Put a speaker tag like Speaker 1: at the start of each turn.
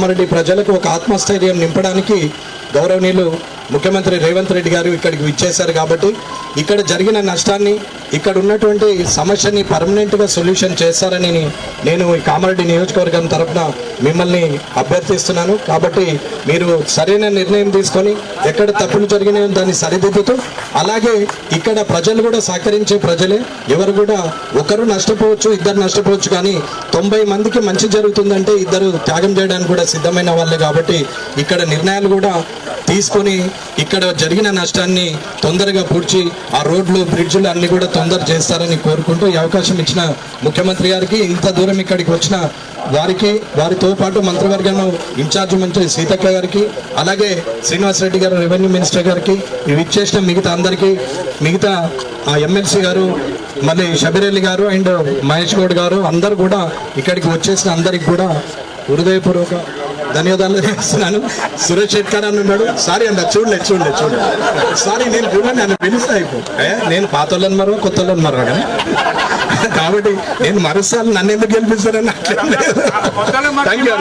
Speaker 1: కామారెడ్డి ప్రజలకు ఒక ఆత్మస్థైర్యం నింపడానికి గౌరవనీయులు ముఖ్యమంత్రి రేవంత్ రెడ్డి గారు ఇక్కడికి విచ్చేశారు. కాబట్టి ఇక్కడ జరిగిన నష్టాన్ని, ఇక్కడ ఉన్నటువంటి సమస్యని పర్మనెంట్గా సొల్యూషన్ చేస్తారని నేను ఈ కామారెడ్డి నియోజకవర్గం తరఫున మిమ్మల్ని అభ్యర్థిస్తున్నాను. కాబట్టి మీరు సరైన నిర్ణయం తీసుకొని ఎక్కడ తప్పులు జరిగినాయో దాన్ని సరిదిద్దుతూ, అలాగే ఇక్కడ ప్రజలు కూడా సహకరించే ప్రజలే, ఎవరు కూడా ఒకరు నష్టపోవచ్చు, ఇద్దరు నష్టపోవచ్చు, కానీ 90 మందికి మంచి జరుగుతుందంటే ఇద్దరు త్యాగం చేయడానికి కూడా సిద్ధమైన వాళ్ళే. కాబట్టి ఇక్కడ నిర్ణయాలు కూడా తీసుకొని ఇక్కడ జరిగిన నష్టాన్ని తొందరగా పూడ్చి ఆ రోడ్లు, బ్రిడ్జ్లు అన్ని కూడా తొందర చేస్తారని కోరుకుంటూ ఈ అవకాశం ఇచ్చిన ముఖ్యమంత్రి గారికి, ఇంత దూరం ఇక్కడికి వచ్చిన వారికి, వారితో పాటు మంత్రివర్గంలో ఇన్ఛార్జ్ మంత్రి సీతక్క గారికి, అలాగే శ్రీనివాసరెడ్డి గారు రెవెన్యూ మినిస్టర్ గారికి, ఇవి ఇచ్చేసిన మిగతా అందరికీ, మిగతా ఎమ్మెల్సీ గారు, మళ్ళీ షబీరెల్లి గారు అండ్ మహేష్ గౌడ్ గారు అందరు కూడా ఇక్కడికి వచ్చేసిన అందరికి కూడా హృదయపూర్వక ధన్యవాదాలు చేస్తున్నాను. సురేష్ శెట్కర్ అని ఉన్నాడు. సారీ అండి, చూడలేదు సారీ, నేను చూడండి, నన్ను పిలుస్తా నేను పాత వాళ్ళని మరో కొత్త వాళ్ళని మరో కానీ, కాబట్టి నేను మరోసారి నన్ను ఎందుకు గెలిపిస్తానని థ్యాంక్ యూ.